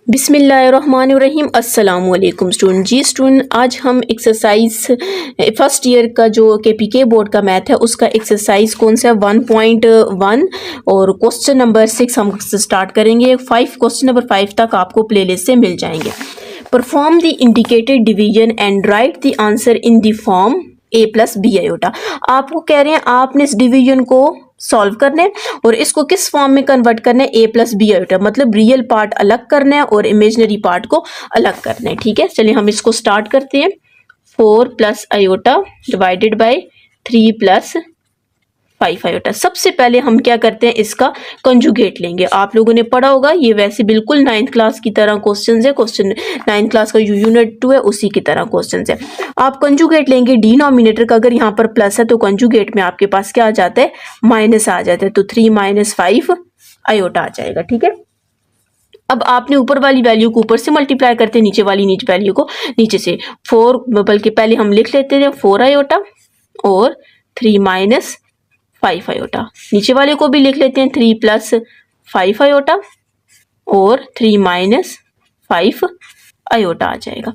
बिस्मिल्लाहिर्रहमानिर्रहीम। अस्सलाम वालेकुम स्टूडेंट। जी स्टूडेंट, आज हम एक्सरसाइज फर्स्ट ईयर का जो KPK बोर्ड का मैथ है उसका एक्सरसाइज कौन सा 1.1 और क्वेश्चन नंबर 6 हम स्टार्ट करेंगे। 5 क्वेश्चन नंबर 5 तक आपको प्लेलिस्ट से मिल जाएंगे। Perform the indicated division and write the answer in the form a plus B iota. आपको कह रहे हैं आपने इस डिवीजन को सॉल्व करना है और इसको किस फॉर्म में कन्वर्ट करना है, a प्लस बी आयोटा, मतलब रियल पार्ट अलग करना है और इमेजिनरी पार्ट को अलग करना है। ठीक है, चलिए हम इसको स्टार्ट करते हैं। 4 plus iota divided bye 3 plus 5 iota. सबसे पहले हम क्या करते हैं, इसका कंजुगेट लेंगे। आप लोगों ने पढ़ा होगा, ये वैसे बिल्कुल 9th क्लास की तरह क्वेश्चन है। क्वेश्चन 9th क्लास का जो यूनिट 2 है उसी की तरह क्वेश्चन है। आप कंजुगेट लेंगे डिनोमिनेटर का, अगर यहाँ पर प्लस है तो कंजुगेट में आपके पास क्या आ जाता है, माइनस आ जाता है, तो 3 माइनस 5 आयोटा आ जाएगा। ठीक है, अब आपने ऊपर वाली वैल्यू को ऊपर से मल्टीप्लाई करते हैं, नीचे वाली नीचे वैल्यू को नीचे से। 4, बल्कि पहले हम लिख लेते हैं 4 आयोटा और 3 माइनस 5 आयोटा। नीचे वाले को भी लिख लेते हैं 3 प्लस 5 आयोटा और 3 माइनस 5 आयोटा आ जाएगा।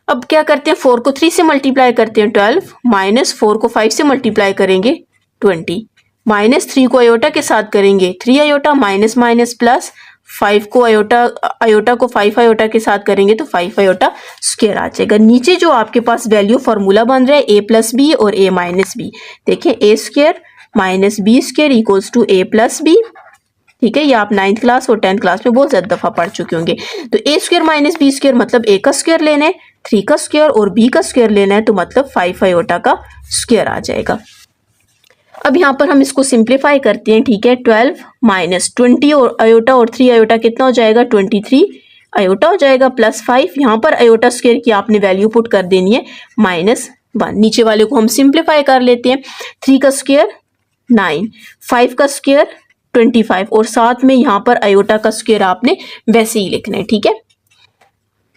अब क्या करते हैं, 4 को 3 से मल्टीप्लाई करते हैं 12, माइनस 4 को 5 से मल्टीप्लाई करेंगे 20, माइनस 3 को आयोटा के साथ करेंगे 3 आयोटा, माइनस माइनस प्लस 5 को आयोटा को 5 आयोटा के साथ करेंगे तो 5 आयोटा स्क्वायर आ जाएगा। नीचे जो आपके पास वैल्यू फॉर्मूला बन रहा है a प्लस बी और a माइनस बी, देखिए a square minus B square equals to a plus B. ठीक है, ये आप 9th क्लास और 10th क्लास में बहुत ज्यादा दफा पढ़ चुके होंगे। तो a square minus B square मतलब a का स्क्वायर लेना है, 3 का स्क्वायर और b का स्क्वायर लेना है, तो मतलब 5 आयोटा का स्क्वायर आ जाएगा। अब यहाँ पर हम इसको सिंप्लीफाई करते हैं। ठीक है, 12 माइनस 20 और आयोटा और 3 आयोटा कितना हो जाएगा, 23 आयोटा हो जाएगा, प्लस 5 यहाँ पर आयोटा स्क्वायर की आपने वैल्यू पुट कर देनी है -1। नीचे वाले को हम सिंप्लीफाई कर लेते हैं। 3 का स्क्वायर 9, 5 का स्क्वायर 25 और साथ में यहाँ पर आयोटा का स्क्वायर आपने वैसे ही लिखना है। ठीक है,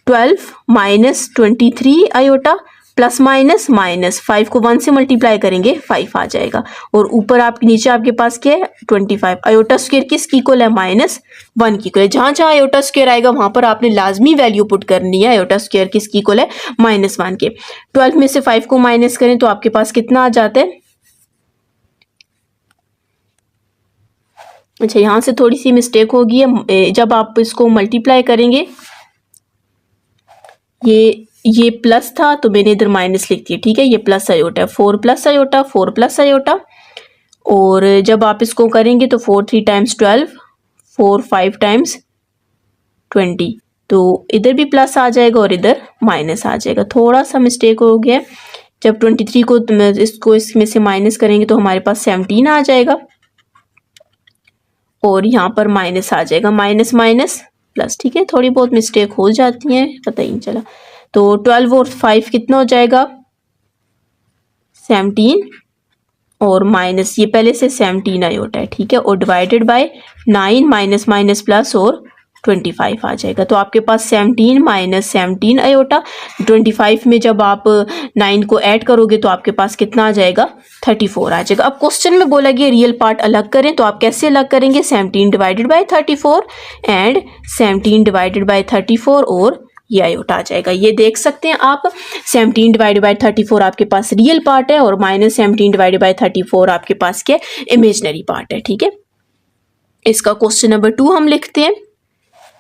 12 minus 23 iota plus minus minus 5 को 1 से मल्टीप्लाई करेंगे 5 आ जाएगा और ऊपर आपके नीचे आपके पास क्या है 25। आयोटा स्क्वायर किसकी इक्वल है, -1 की इक्वल है। जहां जहां आयोटा स्क्वायर आएगा वहां पर आपने लाजमी वैल्यू पुट करनी है। आयोटा स्क्वायर किसकी इक्वल है, -1 के। 12 में से 5 को माइनस करें तो आपके पास कितना आ जाता है, अच्छा यहां से थोड़ी सी मिस्टेक होगी है, जब आप इसको मल्टीप्लाई करेंगे ये प्लस था तो मैंने इधर माइनस लिख दिया। ठीक है, ये प्लस आयोटा है, 4 प्लस आयोटा 4 प्लस आयोटा, और जब आप इसको करेंगे तो 4 3 टाइम्स 12, 4 5 टाइम्स 20, तो इधर भी प्लस आ जाएगा और इधर माइनस आ जाएगा। थोड़ा सा मिस्टेक हो गया, जब 23 को इसको इसमें से माइनस करेंगे तो हमारे पास 17 आ जाएगा और यहाँ पर माइनस आ जाएगा, माइनस माइनस प्लस। ठीक है, थोड़ी बहुत मिस्टेक हो जाती है, पता ही नहीं चला। तो 12 और 5 कितना हो जाएगा, 17 और माइनस ये पहले से 17 आयोटा है। ठीक है, और divided by 9 minus minus plus और 25 आ जाएगा। तो आपके पास 17 माइनस 17 आयोटा, 25 में जब आप 9 को ऐड करोगे तो आपके पास कितना आ जाएगा, 34 आ जाएगा। अब क्वेश्चन में बोला गया रियल पार्ट अलग करें, तो आप कैसे अलग करेंगे, 17 divided by 34 and 17 divided by 34 और ये आयोटा आ जाएगा। ये देख सकते हैं आप, 17 डिवाइडेड बाय 34 आपके पास रियल पार्ट है और -17 डिवाइडेड बाय 34 आपके पास क्या इमेजिनरी पार्ट है। ठीक है, इसका क्वेश्चन नंबर 2 हम लिखते हैं।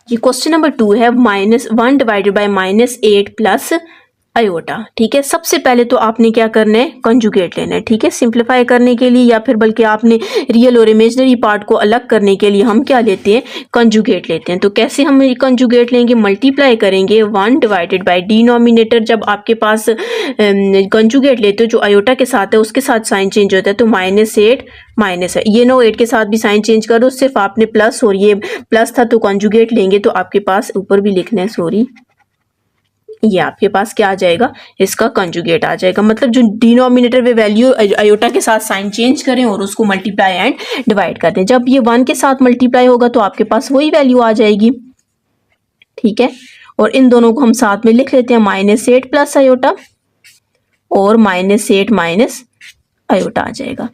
ये क्वेश्चन नंबर 2 है, -1 डिवाइडेड बाय -8 प्लस आयोटा। ठीक है, सबसे पहले तो आपने क्या करना है, कंजुगेट लेना है। ठीक है, सिंप्लीफाई करने के लिए या फिर बल्कि आपने रियल और इमेजिनरी पार्ट को अलग करने के लिए हम क्या लेते हैं, कंजुगेट लेते हैं। तो कैसे हम कंजुगेट लेंगे, मल्टीप्लाई करेंगे 1 डिवाइडेड बाय डिनोमिनेटर। जब आपके पास कंजुगेट लेते हो जो आयोटा के साथ है उसके साथ साइन चेंज होता है, तो -8 माइनस है, ये 8 के साथ भी साइन चेंज करो, सिर्फ आपने प्लस और ये प्लस था तो कंजुगेट लेंगे तो आपके पास ऊपर भी लिखना है, सॉरी, ये आपके पास क्या आ जाएगा, इसका कंजुगेट आ जाएगा। मतलब जो डिनोमिनेटर में वैल्यू आयोटा के साथ साइन चेंज करें और उसको मल्टीप्लाई एंड डिवाइड कर दें। जब ये 1 के साथ मल्टीप्लाई होगा तो आपके पास वही वैल्यू आ जाएगी। ठीक है, और इन दोनों को हम साथ में लिख लेते हैं, -8 प्लस आयोटा और -8 माइनस आयोटा आ जाएगा।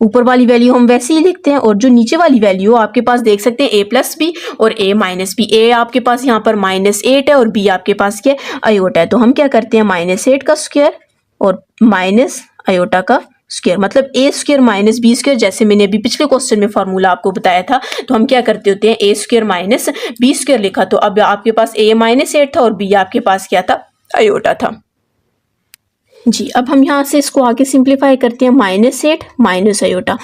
ऊपर वाली वैल्यू हम वैसे ही लिखते हैं और जो नीचे वाली वैल्यू आपके पास देख सकते हैं a प्लस बी और a माइनस बी। a आपके पास यहाँ पर -8 है और b आपके पास क्या है, आयोटा है। तो हम क्या करते हैं, -8 का स्क्वायर और माइनस आयोटा का स्क्वायर, मतलब a square minus B square, जैसे मैंने अभी पिछले क्वेश्चन में फॉर्मूला आपको बताया था। तो हम क्या करते होते हैं, a square minus B square लिखा, तो अब आपके पास a -8 था और b आपके पास क्या था, आयोटा था जी। अब हम यहाँ से इसको आगे सिंप्लीफाई करते हैं, -8 माइनस आयोटा।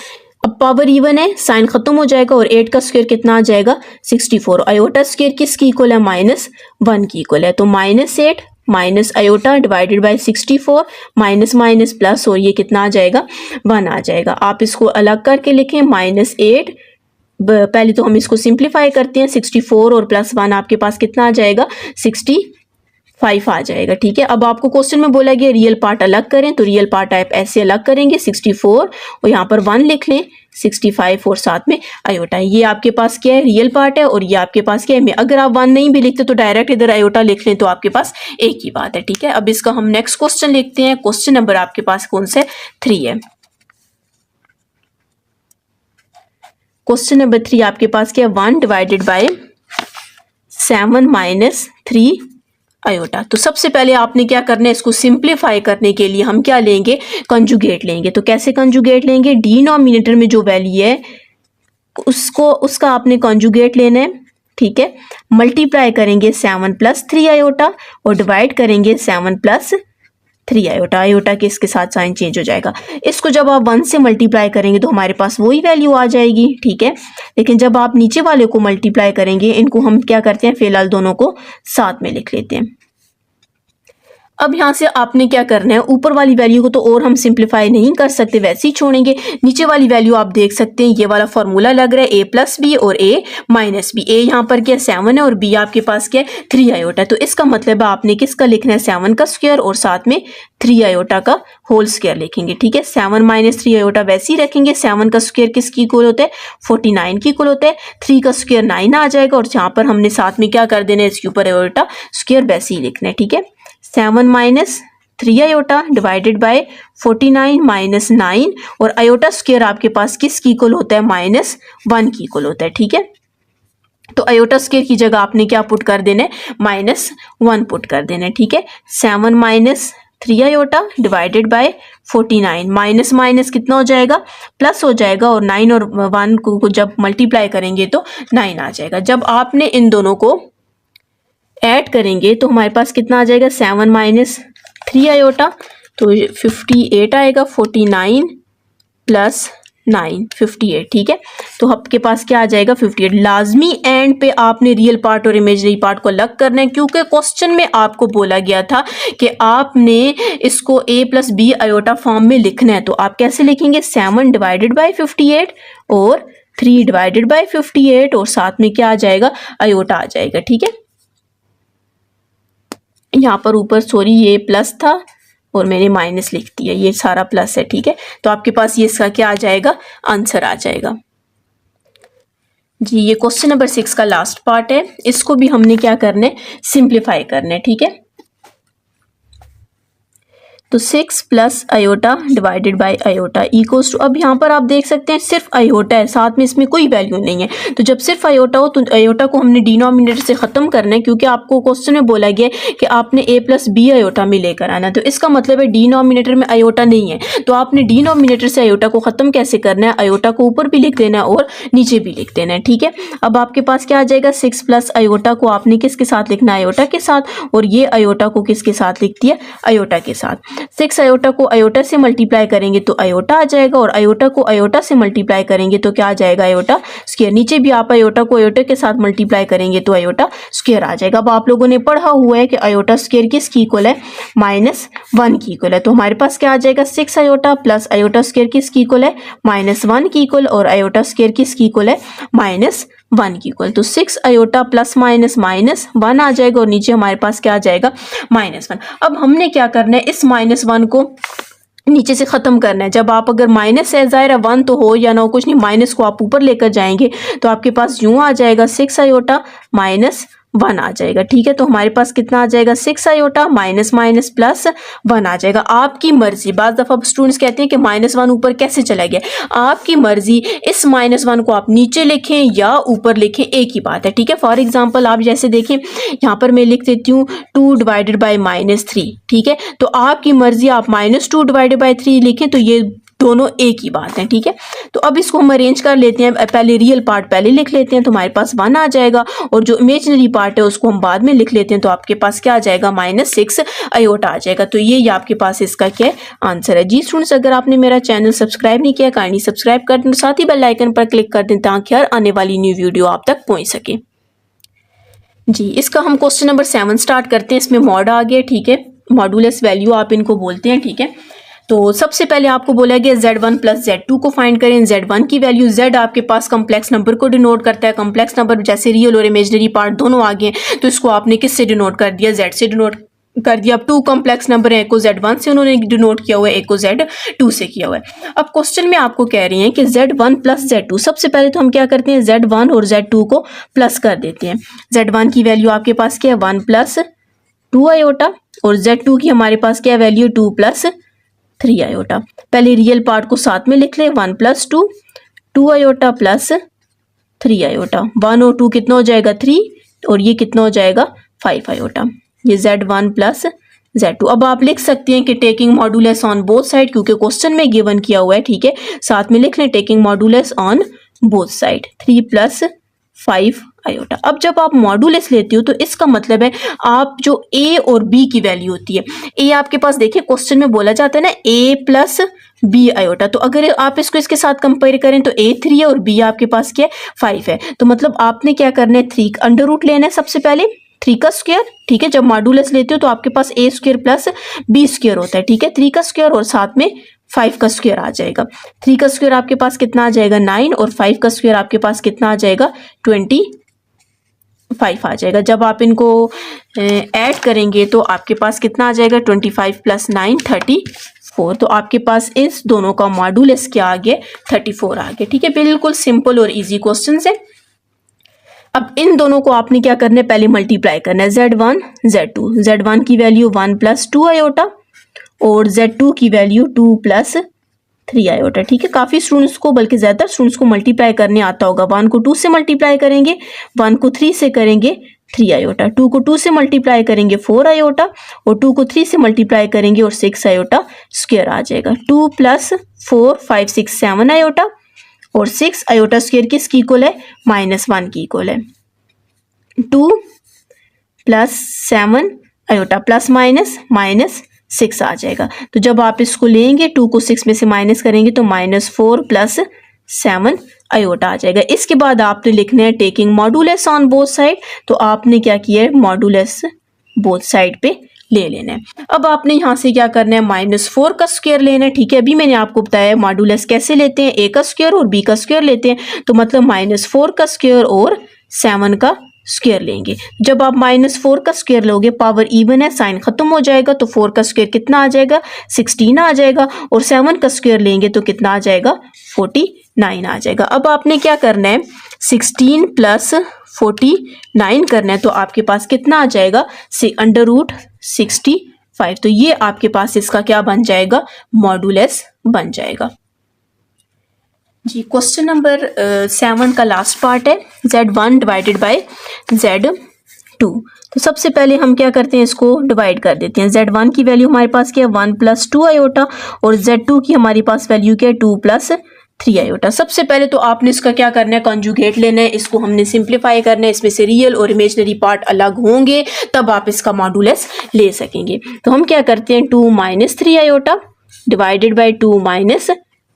अब पावर इवन है, साइन खत्म हो जाएगा और 8 का स्क्वायर कितना आ जाएगा, 64। आयोटा स्क्वायर किसकी इक्वल है, -1 की इक्वल है। तो -8 minus iota divided bye 64, minus minus plus, और ये कितना आ जाएगा, 1 आ जाएगा। आप इसको अलग करके लिखें, -8, पहले तो हम इसको सिंप्लीफाई करते हैं, 64 और +1 आपके पास कितना आ जाएगा, 65 आ जाएगा। ठीक है, अब आपको क्वेश्चन में बोला गया रियल पार्ट अलग करें, तो रियल पार्ट आप ऐसे अलग करेंगे, 64 और यहाँ पर 1 लिख लें, 65 और साथ में आयोटा। ये आपके पास क्या है, रियल पार्ट है, और ये आपके पास क्या है, अगर आप 1 नहीं भी लिखते तो डायरेक्ट इधर आयोटा लिख लें, तो आपके पास एक ही बात है। ठीक है, अब इसका हम नेक्स्ट क्वेश्चन लिखते हैं। क्वेश्चन नंबर आपके पास कौन सा है, 3 है। क्वेश्चन नंबर 3 आपके पास क्या है, 1 डिवाइडेड बाय 7 माइनस 3 आयोटा। तो सबसे पहले आपने क्या करना है, इसको सिंप्लीफाई करने के लिए हम क्या लेंगे, कंजुगेट लेंगे। तो कैसे कंजुगेट लेंगे, डिनोमिनेटर में जो वैल्यू है उसका आपने कंजुगेट लेना है। ठीक है, मल्टीप्लाई करेंगे 7 + 3 आयोटा और डिवाइड करेंगे 7 + 3 आयोटा। आयोटा के इसके साथ साइन चेंज हो जाएगा। इसको जब आप 1 से मल्टीप्लाई करेंगे तो हमारे पास वही वैल्यू आ जाएगी। ठीक है, लेकिन जब आप नीचे वाले को मल्टीप्लाई करेंगे, इनको हम क्या करते हैं, फिलहाल दोनों को साथ में लिख लेते हैं। अब यहाँ से आपने क्या करना है, ऊपर वाली वैल्यू को तो और हम सिंप्लीफाई नहीं कर सकते, वैसे ही छोड़ेंगे। नीचे वाली वैल्यू आप देख सकते हैं, ये वाला फॉर्मूला लग रहा है, a + b और a - b। a यहाँ पर क्या 7 है और b आपके पास क्या है, 3 आयोटा है। तो इसका मतलब आपने किसका लिखना है, 7 का स्क्वायर और साथ में 3 आयोटा का होल स्क्वायर लिखेंगे। ठीक है, 7 - 3 आयोटा वैसे ही रखेंगे। 7 का स्क्वायर किसकी इक्वल होता है, 49 की इक्वल होता है। 3 का स्क्वायर 9 आ जाएगा और यहाँ पर हमने साथ में क्या कर देना है, इसके ऊपर आयोटा स्क्वायर वैसे ही लिखना है। ठीक है, 7 - 3 आयोटा डिवाइडेड बाय 49 - 9, और आयोटा स्क्वायर आपके पास किसकी इक्वल होता है, -1 की इक्वल होता है। ठीक है, तो आयोटा स्क्वायर की जगह आपने क्या पुट कर देना है, -1 पुट कर देना है। ठीक है, 7 - 3 iota divided bye 49, minus minus कितना हो जाएगा, प्लस हो जाएगा, और 9 और 1 को जब मल्टीप्लाई करेंगे तो 9 आ जाएगा। जब आपने इन दोनों को ऐड करेंगे तो हमारे पास कितना आ जाएगा, 7 - 3 आयोटा, तो 58 आएगा। 49 + 9 58। ठीक है, तो आपके पास क्या आ जाएगा, 58। लाजमी एंड पे आपने रियल पार्ट और इमेजिनरी पार्ट को अलग करना है, क्योंकि क्वेश्चन में आपको बोला गया था कि आपने इसको a + b आयोटा फॉर्म में लिखना है। तो आप कैसे लिखेंगे, 7 डिवाइडेड बाय 58 और 3 डिवाइडेड बाय 58 और साथ में क्या आ जाएगा, आयोटा आ जाएगा। ठीक है, यहाँ पर ऊपर सॉरी ये प्लस था और मैंने माइनस लिख दिया, ये सारा प्लस है। ठीक है, तो आपके पास ये इसका क्या आ जाएगा, आंसर आ जाएगा जी। ये क्वेश्चन नंबर 6 का लास्ट पार्ट है, इसको भी हमने क्या करना है, सिंप्लीफाई करना है। ठीक है, तो 6 + iota divided by iota equals to, अब यहाँ पर आप देख सकते हैं सिर्फ आयोटा है, साथ में इसमें कोई वैल्यू नहीं है। तो जब सिर्फ आयोटा हो तो आयोटा को हमने डिनोमिनेटर से ख़त्म करना है, क्योंकि आपको क्वेश्चन में बोला गया है कि आपने a + b आयोटा में लेकर आना। तो इसका मतलब है डिनोमिनेटर में आयोटा नहीं है, तो आपने डिनोमिनेटर से आयोटा को ख़त्म कैसे करना है, आयोटा को ऊपर भी लिख देना है और नीचे भी लिख देना है। ठीक है, अब आपके पास क्या आ जाएगा, 6 + आयोटा को आपने किसके साथ लिखना है, आयोटा के साथ, और ये आयोटा को किसके साथ लिख दिया, आयोटा के साथ। 6 आयोटा को आयोटा से मल्टीप्लाई करेंगे तो आयोटा आ जाएगा, और आयोटा को आयोटा से मल्टीप्लाई करेंगे तो क्या आ जाएगा, आयोटा स्क्वायर। नीचे भी आप आयोटा को आयोटा के साथ मल्टीप्लाई करेंगे तो आयोटा स्क्वायर आ जाएगा। अब आप लोगों ने पढ़ा हुआ है कि आयोटा स्क्वायर किसकी इक्वल है, -1 की इक्वल है। तो हमारे पास क्या आ जाएगा, 6 आयोटा प्लस आयोटा स्क्वायर किसकी इक्वल है, -1 की इक्वल, और आयोटा स्क्वायर किसकी इक्वल है, -1 की इक्वल। तो 6 आयोटा प्लस माइनस -1 आ जाएगा, और नीचे हमारे पास क्या आ जाएगा, -1। अब हमने क्या करना है, इस -1 को नीचे से खत्म करना है। जब आप अगर माइनस है, ज़ाहिर है 1 तो हो या ना हो, कुछ नहीं, माइनस को आप ऊपर लेकर जाएंगे तो आपके पास यूं आ जाएगा, 6 आयोटा 1 आ जाएगा। ठीक है, तो हमारे पास कितना आ जाएगा 6 आयोटा माइनस माइनस प्लस 1 आ जाएगा। आपकी मर्जी, बाज़ दफ़ा स्टूडेंट्स कहते हैं कि -1 ऊपर कैसे चला गया, आपकी मर्जी, इस -1 को आप नीचे लिखें या ऊपर लिखें, एक ही बात है। ठीक है, फॉर एग्जांपल आप जैसे देखें यहाँ पर मैं लिख देती हूँ 2 डिवाइडेड बाई -3। ठीक है, तो आपकी मर्जी, आप -2 डिवाइडेड बाई 3 लिखें, तो ये दोनों एक ही बात है। ठीक है, तो अब इसको हम अरेंज कर लेते हैं। पहले रियल पार्ट पहले लिख लेते हैं, तो हमारे पास 1 आ जाएगा, और जो इमेजिनरी पार्ट है उसको हम बाद में लिख लेते हैं, तो आपके पास क्या आ जाएगा -6 आयोटा आ जाएगा। तो ये आपके पास इसका क्या आंसर है। जी स्टूडेंट्स, अगर आपने मेरा चैनल सब्सक्राइब नहीं किया, काइंडली सब्सक्राइब कर दें, साथ ही बेल आइकन पर क्लिक कर दें ताकि हर आने वाली न्यू वीडियो आप तक पहुंच सके। जी, इसका हम क्वेश्चन नंबर 7 स्टार्ट करते हैं। इसमें मॉड आ गया। ठीक है, मॉडुलस वैल्यू आप इनको बोलते हैं। ठीक है, तो सबसे पहले आपको बोला गया Z1 प्लस Z2 को फाइंड करें। Z1 की वैल्यू, Z आपके पास कम्प्लेक्स नंबर को डिनोट करता है। कम्प्लेक्स नंबर जैसे रियल और इमेजिनरी पार्ट दोनों आ गए, तो इसको आपने किससे डिनोट कर दिया, Z से डिनोट कर दिया। अब 2 कम्प्लेक्स नंबर है, एक को Z1 से उन्होंने डिनोट किया हुआ है, एक को Z2 से किया हुआ है। अब क्वेश्चन में आपको कह रहे हैं कि Z1 प्लस Z2, सबसे पहले तो हम क्या करते हैं, Z1 और Z2 को प्लस कर देते हैं। Z1 की वैल्यू आपके पास क्या है 1 प्लस 2 आयोटा, और Z2 की हमारे पास क्या वैल्यू 2 प्लस 3 आयोटा। पहले रियल पार्ट को साथ में लिख ले, 1 प्लस 2 आयोटा प्लस 3 आयोटा। 1 और 2 कितना हो जाएगा 3, और ये कितना हो जाएगा 5 आयोटा। ये Z1 प्लस Z2। अब आप लिख सकते हैं कि taking modulus on both side, क्योंकि क्वेश्चन में गिवन किया हुआ है। ठीक है, साथ में लिख लें taking modulus on both side, 3 plus 5 iota. अब जब आप मॉडुलस लेते हो तो इसका मतलब है आप जो A और B की वैल्यू होती है, A आपके पास देखिए क्वेश्चन में बोला जाता है ना A प्लस B आयोटा, तो अगर आप इसको इसके साथ कंपेयर करें तो A 3 है और B आपके पास क्या है 5 है। तो मतलब आपने क्या करना है 3 का अंडर रूट लेना है सबसे पहले, 3 का स्क्वायर। ठीक है, जब मॉडुलस लेते हो तो आपके पास A square plus B square होता है। ठीक है, 3 का स्क्वायर और साथ में 5 का स्क्वायर आ जाएगा। 3 का स्क्वायर आपके पास कितना आ जाएगा 9, और 5 का स्क्वायर आपके पास कितना आ जाएगा 25 आ जाएगा। जब आप इनको ऐड करेंगे तो आपके पास कितना आ जाएगा 25 प्लस 9 34। तो आपके पास इस दोनों का मॉडुलस क्या आ गया 34 आ गया। ठीक है, बिल्कुल सिंपल और इजी क्वेश्चन है। अब इन दोनों को आपने क्या करना है, पहले मल्टीप्लाई करना है। Z1 Z2, Z1 की वैल्यू 1 प्लस 2 आयोटा, और Z2 की वैल्यू 2 प्लस 3 आयोटा। ठीक है, काफ़ी स्टूडेंट्स को, बल्कि ज़्यादातर स्टूडेंट्स को मल्टीप्लाई करने आता होगा। 1 को 2 से मल्टीप्लाई करेंगे, 1 को 3 से करेंगे 3 आयोटा, 2 को 2 से मल्टीप्लाई करेंगे 4 आयोटा, और 2 को 3 से मल्टीप्लाई करेंगे और 6 आयोटा स्क्वायर आ जाएगा। 2 प्लस 4 5 6 7 आयोटा, और 6 आयोटा स्क्वायर किसकी इक्वल है -1 की इक्वल है। 2 plus 7 iota plus minus minus 6 आ जाएगा। तो जब आप इसको लेंगे 2 को 6 में से माइनस करेंगे तो -4 प्लस 7 आयोटा आ जाएगा। इसके बाद आपने लिखना है taking modulus on both side, तो आपने क्या किया है मॉडुलस बोथ साइड पे ले लेना है। अब आपने यहाँ से क्या करना है -4 का स्क्वायर लेना है। ठीक है, अभी मैंने आपको बताया मॉडुलस कैसे लेते हैं, A का स्क्वायर और B का स्क्वायर लेते हैं, तो मतलब -4 का स्क्वायर और 7 का स्क्वायर लेंगे। जब आप -4 का स्क्वायर लोगे, पावर इवन है, साइन खत्म हो जाएगा, तो 4 का स्क्वायर कितना आ जाएगा 16 आ जाएगा, और 7 का स्क्वायर लेंगे तो कितना आ जाएगा 49 आ जाएगा। अब आपने क्या करना है 16 प्लस 49 करना है, तो आपके पास कितना आ जाएगा √65। तो ये आपके पास इसका क्या बन जाएगा मॉडुलस बन जाएगा। जी, क्वेश्चन नंबर 7 का लास्ट पार्ट है Z1 डिवाइडेड बाय Z2। तो सबसे पहले हम क्या करते हैं, इसको डिवाइड कर देते हैं। Z1 की वैल्यू हमारे पास क्या है 1 प्लस 2 आयोटा, और Z2 की हमारे पास वैल्यू क्या है 2 प्लस 3 आयोटा। सबसे पहले तो आपने इसका क्या करना है कॉन्जुगेट लेना है, इसको हमने सिंप्लीफाई करना है। इसमें से रियल और इमेजिनरी पार्ट अलग होंगे तब आप इसका मॉडुलस ले सकेंगे। तो हम क्या करते हैं 2 minus 3 iota divided by 2 minus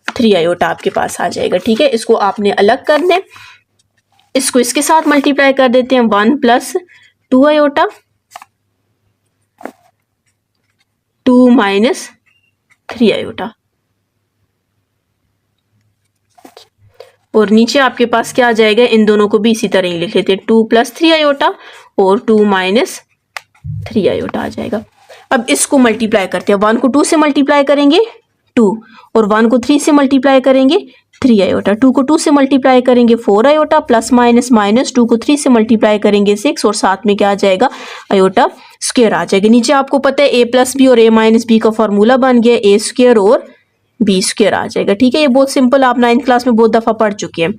3 iota आपके पास आ जाएगा। ठीक है, इसको आपने अलग करना है, इसको इसके साथ मल्टीप्लाई कर देते हैं 1 प्लस 2 आयोटा 2 माइनस 3 आयोटा, और नीचे आपके पास क्या आ जाएगा, इन दोनों को भी इसी तरह ही लिख लेते हैं 2 प्लस 3 आयोटा और 2 माइनस 3 आयोटा आ जाएगा। अब इसको मल्टीप्लाई करते हैं, 1 को 2 से मल्टीप्लाई करेंगे 2 और 1 को 3 से मल्टीप्लाई करेंगे 3 आयोटा, 2 को 2 से मल्टीप्लाई करेंगे 4 आयोटा, प्लस माइनस माइनस 2 को 3 से मल्टीप्लाई करेंगे 6 और साथ में क्या आ जाएगा आयोटा स्क्वायर आ जाएगा। नीचे आपको पता है a प्लस बी और a माइनस बी का फॉर्मूला बन गया a स्क्वायर और b स्क्वायर आ जाएगा। ठीक है, ये बहुत सिंपल, आप 9th क्लास में बहुत दफ़ा पढ़ चुके हैं।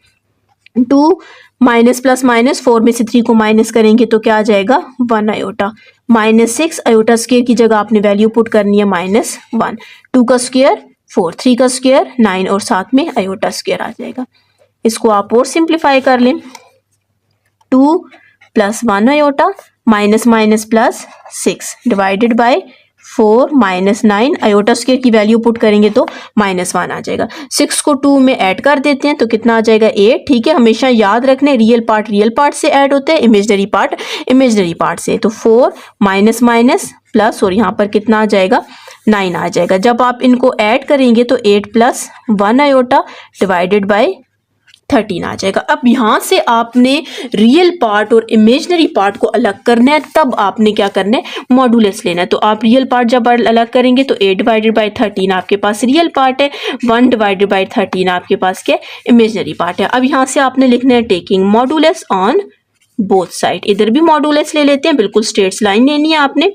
2 माइनस प्लस माइनस 4 में से 3 को माइनस करेंगे तो क्या आ जाएगा 1 आयोटा, माइनस 6 आयोटा स्क्वायर की जगह आपने वैल्यू पुट करनी है -1, 2 का स्क्वायर 4, 3 का स्क्वायर 9 और साथ में आयोटा स्क्वायर आ जाएगा। इसको आप और सिंप्लीफाई कर लें, 2 plus 1 iota minus minus plus 6 divided by 4 minus 9 iota square की वैल्यू पुट करेंगे तो -1 आ जाएगा। 6 को 2 में ऐड कर देते हैं तो कितना आ जाएगा 8। ठीक है, हमेशा याद रखने रियल पार्ट से ऐड होते हैं, इमेजनरी पार्ट से। तो 4 माइनस माइनस प्लस और यहाँ पर कितना आ जाएगा 9 आ जाएगा। जब आप इनको ऐड करेंगे तो 8 प्लस 1 आयोटा डिवाइडेड बाय 13 आ जाएगा। अब यहाँ से आपने रियल पार्ट और इमेजनरी पार्ट को अलग करना है, तब आपने क्या करना है मॉडुलस लेना है। तो आप रियल पार्ट जब अलग करेंगे तो 8 डिवाइडेड बाय 13 आपके पास रियल पार्ट है, 1 डिवाइडेड बाय 13 आपके पास क्या इमेजनरी पार्ट है। अब यहाँ से आपने लिखना है taking modulus on both side. इधर भी मॉडुलस ले लेते हैं, बिल्कुल स्ट्रेट लाइन लेनी है आपने,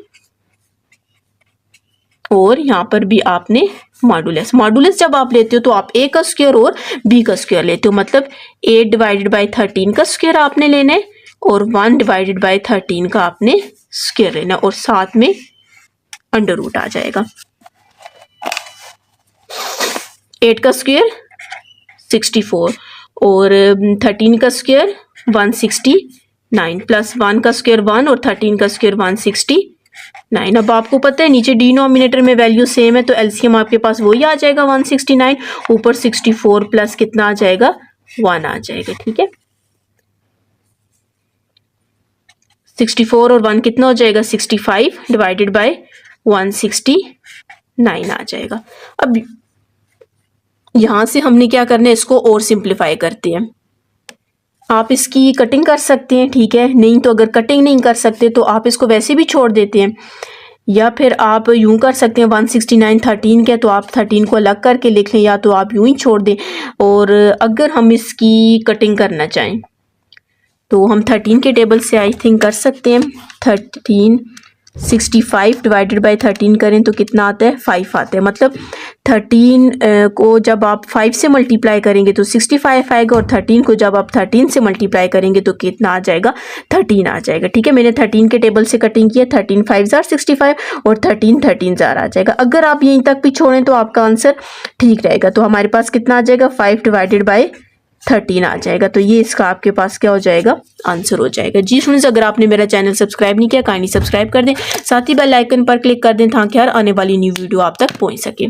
और यहाँ पर भी आपने मॉडुलस जब आप लेते हो तो आप a का स्क्वायर और b का स्क्वायर लेते हो, मतलब 8 डिवाइडेड बाय 13 का स्क्वायर आपने लेना है और 1 डिवाइडेड बाय 13 का आपने स्क्वायर लेना है और साथ में अंडर रूट आ जाएगा। 8 का स्क्वायर 64 और 13 का स्क्वायर 169 प्लस 1 का स्क्वायर 1 और 13 का स्क्वायर 169। अब आपको पता है नीचे डिनोमिनेटर में वैल्यू सेम है तो एलसीएम आपके पास वही आ जाएगा 169, ऊपर 64 प्लस कितना आ जाएगा 1 आ जाएगा। ठीक है, 64 और 1 कितना हो जाएगा 65 डिवाइडेड बाय 169 आ जाएगा। अब यहां से हमने क्या करना है, इसको और सिंप्लीफाई करते हैं। आप इसकी कटिंग कर सकते हैं, ठीक है, नहीं तो अगर कटिंग नहीं कर सकते तो आप इसको वैसे भी छोड़ देते हैं, या फिर आप यूं कर सकते हैं 169 13 के तो आप 13 को अलग करके लिख लें, या तो आप यूं ही छोड़ दें। और अगर हम इसकी कटिंग करना चाहें तो हम 13 के टेबल से आई थिंक कर सकते हैं। 65 डिवाइडेड बाय 13 करें तो कितना आता है 5 आता है, मतलब 13 को जब आप 5 से मल्टीप्लाई करेंगे तो 65 आएगा और 13 को जब आप 13 से मल्टीप्लाई करेंगे तो कितना आ जाएगा 13 आ जाएगा। ठीक है, मैंने 13 के टेबल से कटिंग किया, 13 5 जार 65 और 13 जार आ जाएगा। अगर आप यहीं तक भी छोड़ें तो आपका आंसर ठीक रहेगा। तो हमारे पास कितना आ जाएगा 5 डिवाइडेड बाय 13 आ जाएगा। तो ये इसका आपके पास क्या हो जाएगा आंसर हो जाएगा। जी स्टूडेंट्स, अगर आपने मेरा चैनल सब्सक्राइब नहीं किया काइंडली सब्सक्राइब कर दें, साथ ही बेल आइकन पर क्लिक कर दें ताकि हर आने वाली न्यू वीडियो आप तक पहुंच सके।